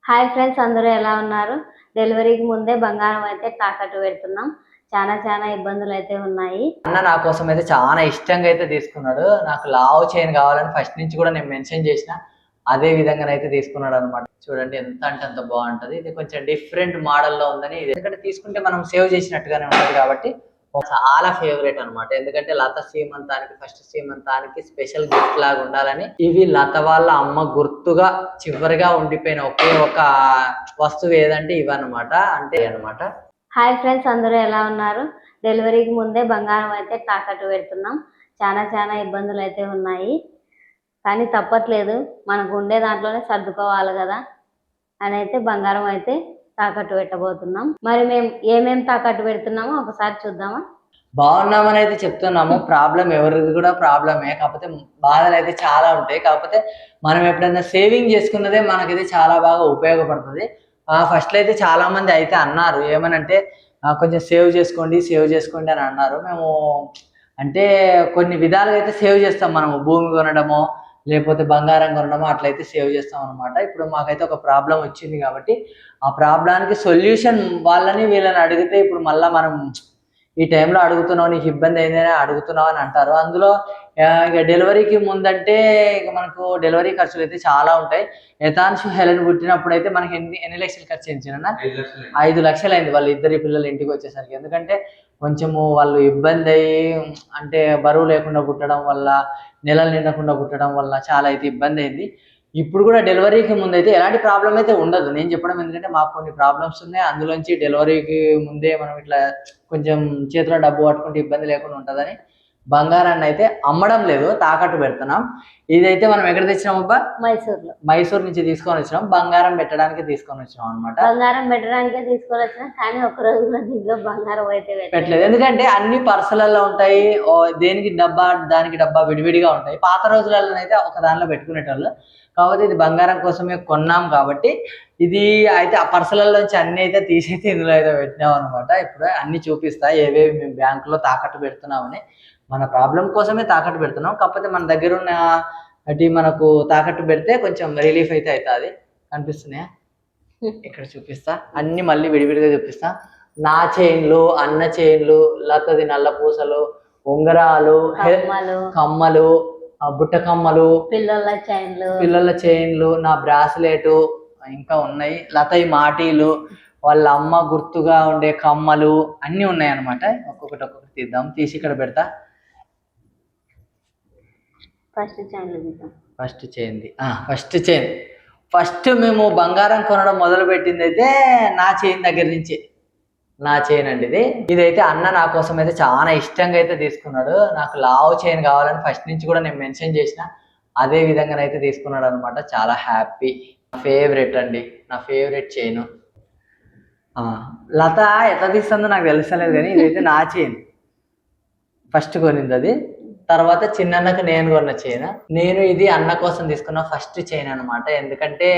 Hi friends, అందరూ ఎలా ఉన్నారు? డెలివరీకి ముందే బంగారం అయితే తాకట్టు పెడుతున్నాం. చాలా ఇబ్బందులు అయితే ఉన్నాయి. అన్న నా కోసం అయితే చాలా ఇష్టంగా అయితే తీసుకున్నాడు. నాకు లావు చైన్ కావాలని ఫస్ట్ నుంచి కూడా నేను మెన్షన్ చేసిన అదే విధంగా అయితే తీసుకున్నాడు అనమాట. చూడండి ఎంత అంటే అంత బాగుంటది. ఇది కొంచెం డిఫరెంట్ మోడల్లో ఉందని, ఎందుకంటే తీసుకుంటే మనం సేవ్ చేసినట్టుగానే ఉంటుంది కాబట్టి చాలా ఫేవరెట్ అనమాట. ఎందుకంటే లత సీమంతానికి ఫస్ట్ సీమంతానికి స్పెషల్ గిఫ్ట్ లాగా ఉండాలని ఇవి లత వాళ్ళ అమ్మ గుర్తుగా చివరిగా ఉండిపోయిన ఒకే ఒక వస్తువు ఏదంటే ఇవన్నమాట. అంటే అనమాట. హాయ్ ఫ్రెండ్స్, అందరూ ఎలా ఉన్నారు? డెలివరీకి ముందే బంగారం అయితే తాకట్టు పెడుతున్నాం. చాలా ఇబ్బందులు అయితే ఉన్నాయి, కానీ తప్పట్లేదు. మనకు ఉండే దాంట్లోనే సర్దుకోవాలి కదా అని అయితే బంగారం అయితే తాకట్టు పెట్టబోతున్నాం. మరి మేము ఏమేమి తాకట్టు పెడుతున్నామో ఒకసారి చూద్దామా? బాగున్నామని అయితే చెప్తున్నాము. ప్రాబ్లం ఎవరిది కూడా ప్రాబ్లమే, కాకపోతే బాధలు అయితే చాలా ఉంటాయి. కాకపోతే మనం ఎప్పుడైనా సేవింగ్ చేసుకున్నదే మనకైతే చాలా బాగా ఉపయోగపడుతుంది. ఫస్ట్లో అయితే చాలా మంది అయితే అన్నారు ఏమనంటే కొంచెం సేవ్ చేసుకోండి అని అన్నారు. మేము అంటే కొన్ని విధాలుగా అయితే సేవ్ చేస్తాం. మనము భూమి కొనడమో లేకపోతే బంగారం కొనడమో అట్లయితే సేవ్ చేస్తాం అనమాట. ఇప్పుడు మాకైతే ఒక ప్రాబ్లం వచ్చింది కాబట్టి ఆ ప్రాబ్లానికి సొల్యూషన్ వాళ్ళని వీళ్ళని అడిగితే ఇప్పుడు మళ్ళీ మనం ఈ టైంలో అడుగుతున్నావు, నీకు ఇబ్బంది అయిందని అడుగుతున్నావు అని అంటారు. అందులో ఇక డెలివరీకి ముందంటే ఇక మనకు డెలివరీ ఖర్చులు అయితే చాలా ఉంటాయి. యథాంశు హెలెన్ పుట్టినప్పుడు అయితే మనకి ఎన్ని లక్షలు ఖర్చు అయించిన 5 లక్షలు అయింది వాళ్ళ ఇద్దరి పిల్లలు ఇంటికి వచ్చేసరికి. ఎందుకంటే కొంచెము వాళ్ళు ఇబ్బంది అయ్యి అంటే బరువు లేకుండా పుట్టడం వల్ల, నెలలు నిండకుండా పుట్టడం వల్ల చాలా అయితే ఇబ్బంది అయింది. ఇప్పుడు కూడా డెలివరీకి ముందు అయితే ఎలాంటి ప్రాబ్లం అయితే ఉండదు నేను చెప్పడం, ఎందుకంటే మాకు కొన్ని ప్రాబ్లమ్స్ ఉన్నాయి. అందులోంచి డెలివరీకి ముందే మనం ఇట్లా కొంచెం చేతిలో డబ్బు పట్టుకుంటే ఇబ్బంది లేకుండా ఉంటుందని బంగారాన్ని అయితే అమ్మడం లేదు, తాకట్టు పెడుతున్నాం. ఇదైతే మనం ఎక్కడ తెచ్చినాం అబ్బా? మైసూర్ నుంచి తీసుకొని వచ్చినాం. బంగారం పెట్టడానికి తీసుకొని వచ్చినాం అనమాట. బంగారం పెట్టడానికే తీసుకొని వచ్చినాం, కానీ ఒక రోజు దీంట్లో బంగారం అయితే పెట్టలేదు. ఎందుకంటే అన్ని పర్సులలో ఉంటాయి, దేనికి డబ్బా దానికి డబ్బా విడివిడిగా ఉంటాయి. పాత రోజులలో అయితే ఒక దానిలో పెట్టుకునేటోళ్ళు. కాకపోతే ఇది బంగారం కోసమే కొన్నాం కాబట్టి ఇది అయితే ఆ పర్సులలోంచి అన్ని అయితే తీసైతే ఇందులో అయితే పెట్టినాం అనమాట. ఇప్పుడు అన్ని చూపిస్తా ఏవేవి మేము బ్యాంకులో తాకట్టు పెడుతున్నామని. మన ప్రాబ్లం కోసమే తాకట్టు పెడుతున్నాం. కాకపోతే మన దగ్గర ఉన్న అటు మనకు తాకట్టు పెడితే కొంచెం రిలీఫ్ అయితే అవుతుంది. కనిపిస్తున్నాయా? ఇక్కడ చూపిస్తా, అన్ని మళ్ళీ విడివిడిగా చూపిస్తా. నా చైన్లు, అన్న చైన్లు, లతది నల్ల పూసలు, ఉంగరాలు, కమ్మలు, బుట్ట కమ్మలు, పిల్లల చైన్లు, నా బ్రాస్లెట్ ఇంకా ఉన్నాయి. లతయి మాటీలు, వాళ్ళ అమ్మ గుర్తుగా ఉండే కమ్మలు అన్నీ ఉన్నాయి అనమాట. ఒక్కొక్కటి తీద్దాం. తీసి ఇక్కడ పెడతా. ఫస్ట్ చైన్ ఫస్ట్ మేము బంగారం కొనడం మొదలు పెట్టింది అయితే నా చైన్ దగ్గర నుంచి. నా చైన్ అండి ఇదైతే అన్న నా కోసం అయితే చాలా ఇష్టంగా అయితే తీసుకున్నాడు. నాకు లావు చైన్ కావాలని ఫస్ట్ నుంచి కూడా నేను మెన్షన్ చేసిన అదే విధంగా అయితే తీసుకున్నాడు అనమాట. చాలా హ్యాపీ. ఫేవరెట్ అండి, నా ఫేవరెట్ చైన్. లత ఎట్లా తీస్తుందో నాకు తెలుస్తలేదు, కానీ ఇదైతే నా చైన్. ఫస్ట్ కొనింది అది. తర్వాత చిన్నన్నకు నేను కొన్న చైన్. నేను ఇది అన్న కోసం తీసుకున్న ఫస్ట్ చైన్ అనమాట. ఎందుకంటే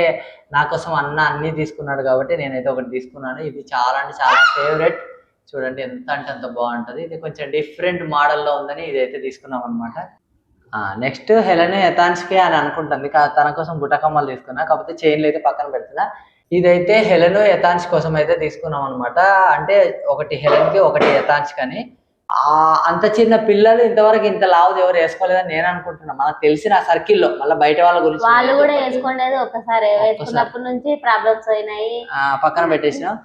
నా కోసం అన్న అన్నీ తీసుకున్నాడు కాబట్టి నేనైతే ఒకటి తీసుకున్నాను. ఇది చాలా అంటే చాలా ఫేవరెట్. చూడండి ఎంత అంటే అంత బాగుంటుంది. ఇది కొంచెం డిఫరెంట్ మోడల్లో ఉందని ఇదైతే తీసుకున్నాం అనమాట. నెక్స్ట్ హెలెన్ యథాన్స్కే అని అనుకుంటుంది, తన కోసం బుట్టకమ్మలు తీసుకున్నా. కాకపోతే చైన్లు అయితే పక్కన పెడుతున్నా. ఇదైతే హెలెన్ యథాన్స్ కోసం అయితే తీసుకున్నాం అనమాట. అంటే ఒకటి హెలెన్కి ఒకటి యథాన్స్కి అని. అంత చిన్న పిల్లలు ఇంతవరకు ఇంత లావుది ఎవరు వేసుకోలేదని నేను అనుకుంటున్నా. మనకు తెలిసిన సర్కిల్లో మళ్ళీ బయట వాళ్ళ గురించి వాళ్ళు కూడా వేసుకోలేదు. ఒకసారి వేసుకున్నప్పటి నుంచి ప్రాబ్లమ్స్ అయినాయి, పక్కన పెట్టేసినాం.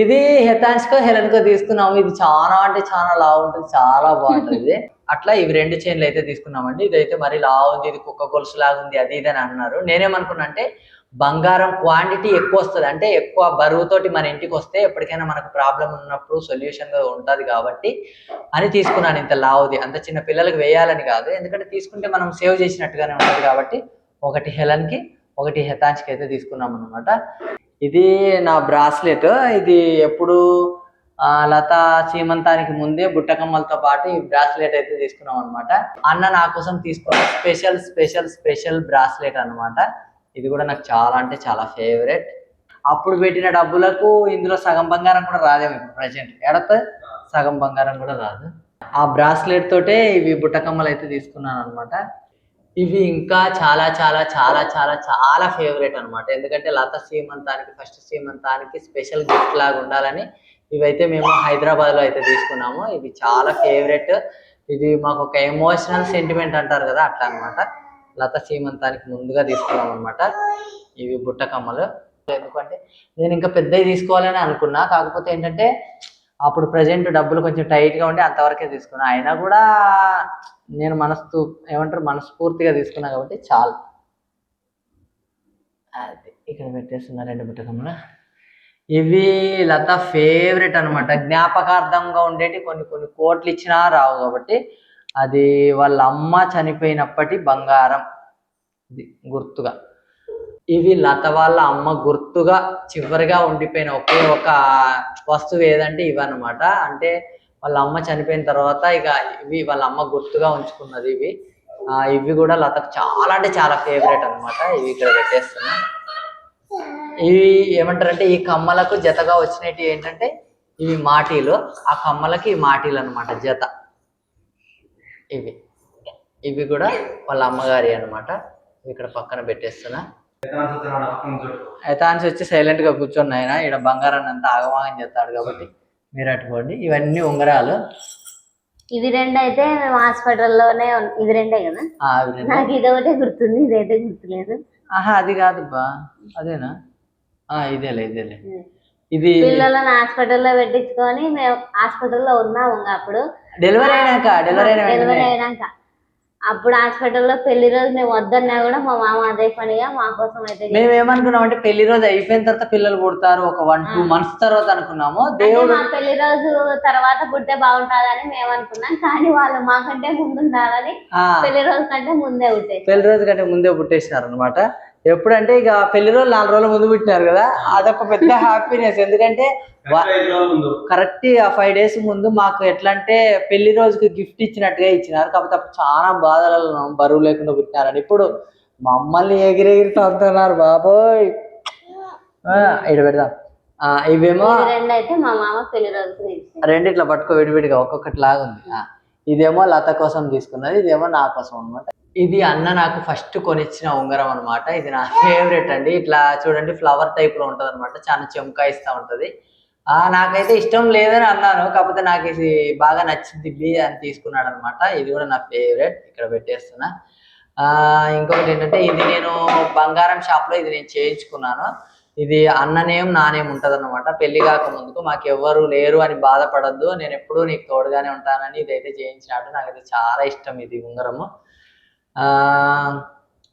ఇది హెతాన్స్కో హెలెన్కో తీసుకున్నాము. ఇది చాలా అంటే చాలా లావు ఉంటుంది, చాలా బాగుంటుంది. అట్లా ఇవి 2 చైన్లు అయితే తీసుకున్నామండి. ఇదైతే మరి లావు ఉంది, ఇది కుక్క గొలుసు లాగా ఉంది, అది ఇది అని అన్నారు. నేనేమనుకున్నా అంటే బంగారం క్వాంటిటీ ఎక్కువ వస్తుంది, అంటే ఎక్కువ బరువుతోటి మన ఇంటికి వస్తే ఎప్పటికైనా మనకు ప్రాబ్లం ఉన్నప్పుడు సొల్యూషన్గా ఉంటుంది కాబట్టి అని తీసుకున్నాను. ఇంత లావుది అంత చిన్న పిల్లలకు వేయాలని కాదు, ఎందుకంటే తీసుకుంటే మనం సేవ్ చేసినట్టుగానే ఉంటుంది కాబట్టి. ఒకటి హెలెన్కి ఒకటి హెతాన్స్కి అయితే తీసుకున్నాం అనమాట. ఇది నా బ్రాస్లెట్. ఇది ఎప్పుడు లత సీమంతానికి ముందే బుట్టకమ్మలతో పాటు ఈ బ్రాస్లెట్ అయితే తీసుకున్నాం అనమాట. అన్న నా కోసం తీసుకున్న స్పెషల్ బ్రాస్లెట్ అనమాట. ఇది కూడా నాకు చాలా అంటే చాలా ఫేవరెట్. అప్పుడు పెట్టిన డబ్బులకు ఇందులో సగం బంగారం కూడా రాదేమో ఇప్పుడు ప్రజెంట్. ఎడతే సగం బంగారం కూడా రాదు. ఆ బ్రాస్లెట్ తోటే ఇవి బుట్టకమ్మలు అయితే తీసుకున్నాను అనమాట. ఇవి ఇంకా చాలా చాలా చాలా చాలా చాలా ఫేవరెట్ అనమాట. ఎందుకంటే లత సీమంతానికి ఫస్ట్ సీమంతానికి స్పెషల్ గిఫ్ట్ లాగా ఉండాలని ఇవైతే మేము హైదరాబాద్లో అయితే తీసుకున్నాము. ఇవి చాలా ఫేవరెట్. ఇది మాకు ఒక ఎమోషనల్ సెంటిమెంట్ అంటారు కదా, అట్లా అనమాట. లత సీమంతానికి ముందుగా తీసుకున్నాం అనమాట ఇవి బుట్టకమ్మలు. ఎందుకంటే నేను ఇంకా పెద్దవి తీసుకోవాలని అనుకున్నా, కాకపోతే ఏంటంటే అప్పుడు ప్రజెంట్ డబ్బులు కొంచెం టైట్గా ఉండి అంతవరకే తీసుకున్నా. అయినా కూడా నేను మనస్ఫూర్తిగా తీసుకున్నా కాబట్టి చాలు. అది ఇక్కడ పెట్టేస్తున్నా 2 బుట్టకమ్మలు. ఇవి లత ఫేవరెట్ అనమాట. జ్ఞాపకార్థంగా ఉండేటి కొన్ని కోట్లు ఇచ్చినా రావు కాబట్టి అది వాళ్ళ అమ్మ చనిపోయినప్పటి బంగారం, ఇది గుర్తుగా. ఇవి లత వాళ్ళ అమ్మ గుర్తుగా చివరిగా ఉండిపోయిన ఒకే ఒక వస్తువు ఏదంటే ఇవన్నమాట. అంటే వాళ్ళ అమ్మ చనిపోయిన తర్వాత ఇక ఇవి వాళ్ళ అమ్మ గుర్తుగా ఉంచుకున్నది ఇవి. ఇవి కూడా లతకు చాలా అంటే చాలా ఫేవరెట్ అనమాట. ఇవి ఇక్కడ పెట్టేస్తున్నా. ఇవి ఏమంటారంటే ఈ కమ్మలకు జతగా వచ్చినవి ఏంటంటే ఇవి మాటీలు, ఆ కమ్మలకి ఈ మాటీలు అనమాట జత. ఇవి కూడా వాళ్ళ అమ్మగారి అనమాట. ఇక్కడ పక్కన పెట్టేస్తున్నా. ఎతాన్స్ వచ్చి సైలెంట్ గా కూర్చున్నాయన ఇక్కడ బంగారాన్ని అంతా ఆగమాగం చేస్తాడు కాబట్టి మీరు అట్టుకోండి. ఇవన్నీ ఉంగరాలు. ఇవి 2 అయితే మేము హాస్పిటల్లోనే ఇవి 2 కదా. నాకు ఇది ఒకటే గుర్తుంది, ఇదైతే గుర్తులేదు. అది కాదు బా, అదేనా? ఇదేలే ఇది పిల్లలను హాస్పిటల్లో పెట్టించుకొని మేము హాస్పిటల్లో ఉన్నాము. అప్పుడు డెలివరీ అయినాక అప్పుడు హాస్పిటల్లో పెళ్లి రోజు మేము వద్దన్నా కూడా మా మామ అదే పనిగా మా కోసం అయితే మేము ఏమనుకున్నాం అంటే పెళ్లి రోజు అయిపోయిన తర్వాత పిల్లలు పుడతారు ఒక 1-2 months తర్వాత అనుకున్నాము. దేవుడు మా పెళ్లి రోజు తర్వాత పుడితే బాగుంటుందని మేము అనుకున్నాం, కానీ వాళ్ళు మాకంటే ముందు ఉండాలని పెళ్లి రోజు కంటే ముందే పుట్టేసినారు అనమాట. ఎప్పుడంటే ఇక పెళ్లి రోజు 4 రోజుల ముందు పుట్టినారు కదా, అదొక పెద్ద హ్యాపీనెస్. ఎందుకంటే కరెక్ట్ ఆ 5 days ముందు మాకు ఎట్లా అంటే పెళ్లి రోజుకి గిఫ్ట్ ఇచ్చినట్టుగా ఇచ్చినారు. కాకపోతే అప్పుడు చాలా బాధలలో బరువు లేకుండా పుట్టినారని. ఇప్పుడు మమ్మల్ని ఎగిరెగిరి తంతున్నారు బాబోయ్. ఇక్కడ పెడదాం. ఇవేమో 2 అయితే మా మామ పెళ్లి రోజు 2 ఇట్లా పట్టుకో విడివిడిగా ఒక్కొక్కటి లాగా ఉంది. ఇదేమో లత కోసం తీసుకున్నది, ఇదేమో నా కోసం అనమాట. ఇది అన్న నాకు ఫస్ట్ కొనిచ్చిన ఉంగరం అనమాట. ఇది నా ఫేవరెట్ అండి. ఇట్లా చూడండి ఫ్లవర్ టైప్ లో ఉంటది అనమాట, చాలా చెమకాయిస్తా ఉంటది. నాకైతే ఇష్టం లేదని అన్నాను, కాకపోతే నాకు ఇది బాగా నచ్చింది అని తీసుకున్నాడు అనమాట. ఇది కూడా నా ఫేవరెట్. ఇక్కడ పెట్టేస్తున్నా. ఇంకొకటి ఏంటంటే ఇది నేను బంగారం షాప్ లో ఇది నేను చేయించుకున్నాను. ఇది అన్న నేమ్ నా నేమ్ ఉంటది అనమాట. పెళ్లి కాక ముందుకు మాకు ఎవ్వరు లేరు అని బాధపడద్దు, నేను ఎప్పుడూ నీకు తోడుగానే ఉంటానని ఇదైతే చేయించినాడు. నాకైతే చాలా ఇష్టం ఇది ఉంగరము.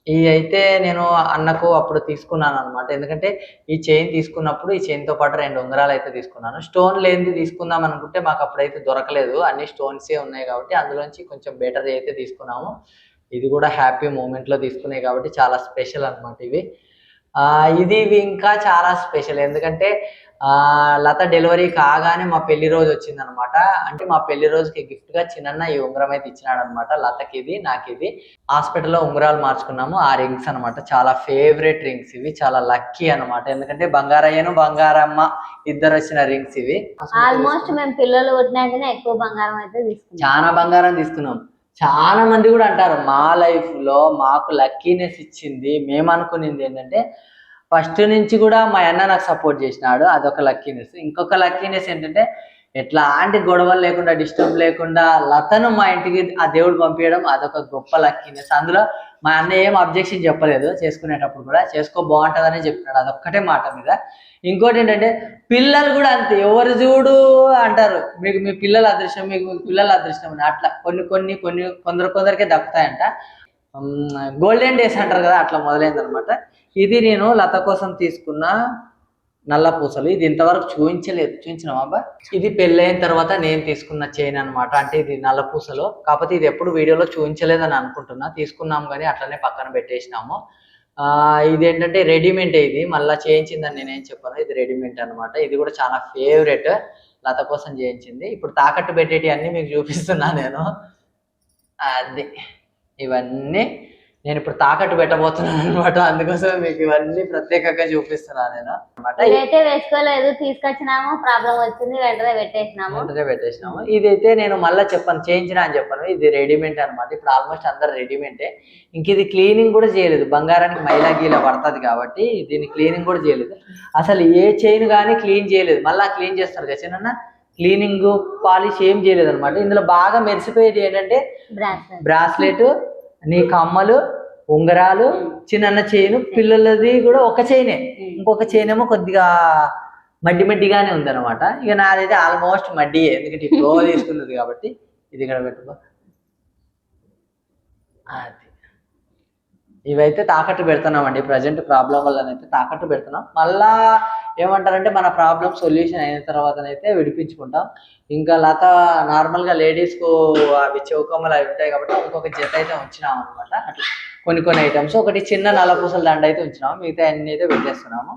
ఇది అయితే నేను అన్నకు అప్పుడు తీసుకున్నాను అనమాట. ఎందుకంటే ఈ చైన్ తీసుకున్నప్పుడు ఈ చైన్ తో పాటు 2 ఉంగరాలు అయితే తీసుకున్నాను. స్టోన్ లేనిది తీసుకుందాం అనుకుంటే మాకు అప్పుడైతే దొరకలేదు, అన్ని స్టోన్సే ఉన్నాయి కాబట్టి అందులోంచి కొంచెం బెటర్ అయితే తీసుకున్నాము. ఇది కూడా హ్యాపీ మూమెంట్ లో తీసుకున్నాయి కాబట్టి చాలా స్పెషల్ అనమాట ఇవి. ఇవి ఇంకా చాలా స్పెషల్. ఎందుకంటే లత డెలివరీ కాగానే మా పెళ్లి రోజు వచ్చింది అనమాట. అంటే మా పెళ్లి రోజుకి గిఫ్ట్ గా చిన్న ఈ ఉంగరం అయితే ఇచ్చినాడు అనమాట. లతకి ఇది, నాకు ఇది. హాస్పిటల్లో ఉంగరాలు మార్చుకున్నాము. ఆ రింగ్స్ అనమాట చాలా ఫేవరెట్ రింగ్స్ ఇవి. చాలా లక్కీ అనమాట. ఎందుకంటే బంగారయ్యను బంగారమ్మ ఇద్దరు వచ్చిన రింగ్స్ ఇవి. ఆల్మోస్ట్ మేము పిల్లలు పుట్టినాకనే ఎక్కువ బంగారం అయితే తీసుకున్నాం. చాలా బంగారం తీసుకున్నాం. చాలా మంది కూడా అంటారు మా లైఫ్ లో మాకు లక్కీనెస్ ఇచ్చింది, మేము అనుకునేది ఏంటంటే ఫస్ట్ నుంచి కూడా మా అన్న నాకు సపోర్ట్ చేసినాడు, అదొక లక్కీనెస్. ఇంకొక లక్కీనెస్ ఏంటంటే ఎట్లాంటి గొడవలు లేకుండా డిస్టర్బ్ లేకుండా లతను మా ఇంటికి ఆ దేవుడు పంపించడం, అదొక గొప్ప లక్కీనెస్. అందులో మా అన్న ఏం అబ్జెక్షన్ చెప్పలేదు, చేసుకునేటప్పుడు కూడా చేసుకో బాగుంటుందని చెప్పినాడు, అదొక్కటే మాట మీద. ఇంకోటి ఏంటంటే పిల్లలు కూడా అంతే, ఎవరు చూడు అంటారు మీకు మీ పిల్లల అదృష్టం, మీకు పిల్లల అదృష్టం అని. అట్లా కొందరికే దక్కుతాయంట. గోల్డెన్ డేస్ అంటారు కదా, అట్లా మొదలైందనమాట. ఇది నేను లత కోసం తీసుకున్న నల్ల పూసలు. ఇది ఇంతవరకు చూపించినాం అబ్బా. ఇది పెళ్ళైన తర్వాత నేను తీసుకున్న చైన్ అనమాట. అంటే ఇది నల్ల పూసలు, కాకపోతే ఇది ఎప్పుడు వీడియోలో చూపించలేదని అనుకుంటున్నా. తీసుకున్నాం కానీ అట్లనే పక్కన పెట్టేసినాము. ఇది ఏంటంటే రెడీమేడ్, ఇది మళ్ళీ చేయించిందని నేనేం చెప్పాను, ఇది రెడీమేడ్ అనమాట. ఇది కూడా చాలా ఫేవరెట్, లత కోసం చేయించింది. ఇప్పుడు తాకట్టు పెట్టేటి అన్ని మీకు చూపిస్తున్నా నేను. అది ఇవన్నీ నేను ఇప్పుడు తాకట్టు పెట్టబోతున్నాను అనమాట. అందుకోసం మీకు ఇవన్నీ ప్రత్యేకంగా చూపిస్తున్నాను నేను అనమాట. ఇదైతే వేసుకోలేదు, తీసుకొచ్చినాము, ప్రాబ్లం వచ్చింది, వెంటనే పెట్టేసినాము. ఇదైతే నేను మళ్ళీ చెప్పాను, చేయించిన అని చెప్పాను. ఇది రెడీమేడ్ అనమాట. ఇప్పుడు ఆల్మోస్ట్ అందరు రెడీమేడే. ఇంక ఇది క్లీనింగ్ కూడా చేయలేదు, బంగారానికి మైలా గీలా పడుతుంది కాబట్టి దీన్ని క్లీనింగ్ కూడా చేయలేదు. అసలు ఏ చైన్ కానీ క్లీన్ చేయలేదు. మళ్ళీ క్లీన్ చేస్తారు కదా చిన్న, క్లీనింగ్ పాలిష్ ఏం చేయలేదు అనమాట. ఇందులో బాగా మెరిసిపోయేది ఏంటంటే బ్రాస్లెట్, నీ కమ్మలు, ఉంగరాలు, చిన్న చైన్, పిల్లలది కూడా ఒక చైనే, ఇంకొక చైన్ ఏమో కొద్దిగా మడ్డిగానే ఉందన్నమాట. ఇక నాదైతే ఆల్మోస్ట్ మడ్డియే, ఎందుకంటే ఇప్పుడు తీసుకున్నది కాబట్టి. ఇది ఇక్కడ పెట్టుకో. అది ఇవైతే తాకట్టు పెడుతున్నామండి. ప్రజెంట్ ప్రాబ్లం వల్లనైతే తాకట్టు పెడుతున్నాం. మళ్ళా ఏమంటారంటే మన ప్రాబ్లం సొల్యూషన్ అయిన తర్వాతనైతే విడిపించుకుంటాం. ఇంకా లత నార్మల్గా లేడీస్కు అవి చౌకమ్మలు అవి ఉంటాయి కాబట్టి ఇంకొక జత అయితే ఉంచినాం అనమాట. అట్లా కొన్ని ఐటమ్స్, ఒకటి చిన్న నల్లపూసల దండ అయితే ఉంచినాము, మిగతా అన్ని అయితే పెట్టేస్తున్నాము.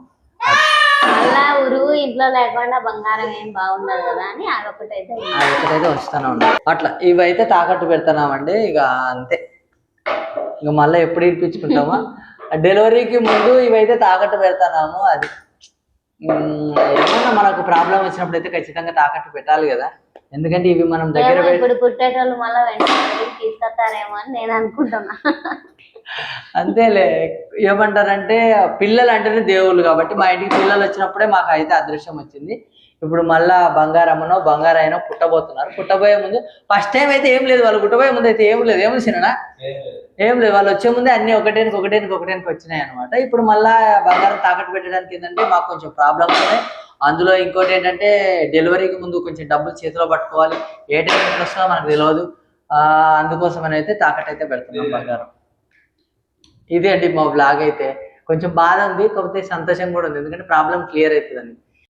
అలా ఉరువు ఇంట్లో లేకుండా బంగారం ఏం బాగుండదు కదా అని అదొకటైతే ఉంచుతానే ఉన్నాం. అట్లా ఇవైతే తాకట్టు పెడుతున్నామండి. ఇక అంతే, ఇక మళ్ళీ ఎప్పుడు ఇప్పించుకుంటామా. డెలివరీకి ముందు ఇవైతే తాకట్టు పెడుతున్నాము. అది ఏమన్నా మనకు ప్రాబ్లం వచ్చినప్పుడు అయితే ఖచ్చితంగా తాకట్టు పెట్టాలి కదా, ఎందుకంటే ఇవి మనం దగ్గర ఇప్పుడు పుట్టేటోళ్ళు మళ్ళీ వెంటనే తీసుకొస్తారేమో అని నేను అనుకుంటున్నా. అంతేలే, ఏమంటారంటే పిల్లలు అంటేనే దేవుళ్ళు కాబట్టి మా ఇంటికి పిల్లలు వచ్చినప్పుడే మాకు అయితే అదృష్టం వచ్చింది. ఇప్పుడు మళ్ళా బంగారైనా పుట్టబోయే ముందు ఫస్ట్ టైం అయితే ఏం లేదు, వాళ్ళు పుట్టబోయే ముందు అయితే ఏం లేదు. ఏమి చిన్న ఏం లేదు, వాళ్ళు వచ్చే ముందే అన్ని ఒకటేనికి వచ్చినాయి అనమాట. ఇప్పుడు మళ్ళా బంగారం తాకట్టు పెట్టడానికి ఏంటంటే మాకు కొంచెం ప్రాబ్లమ్స్ ఉన్నాయి. అందులో ఇంకోటి ఏంటంటే డెలివరీకి ముందు కొంచెం డబ్బులు చేతిలో పట్టుకోవాలి, ఏ టైం వస్తుందో మనకు తెలియదు. అందుకోసం అయితే తాకట్టు అయితే పెడుతున్నాం బంగారం. ఇది అండి మా బ్లాగ్. అయితే కొంచెం బాధ ఉంది, కాకపోతే సంతోషం కూడా ఉంది, ఎందుకంటే ప్రాబ్లం క్లియర్ అవుతుందండి.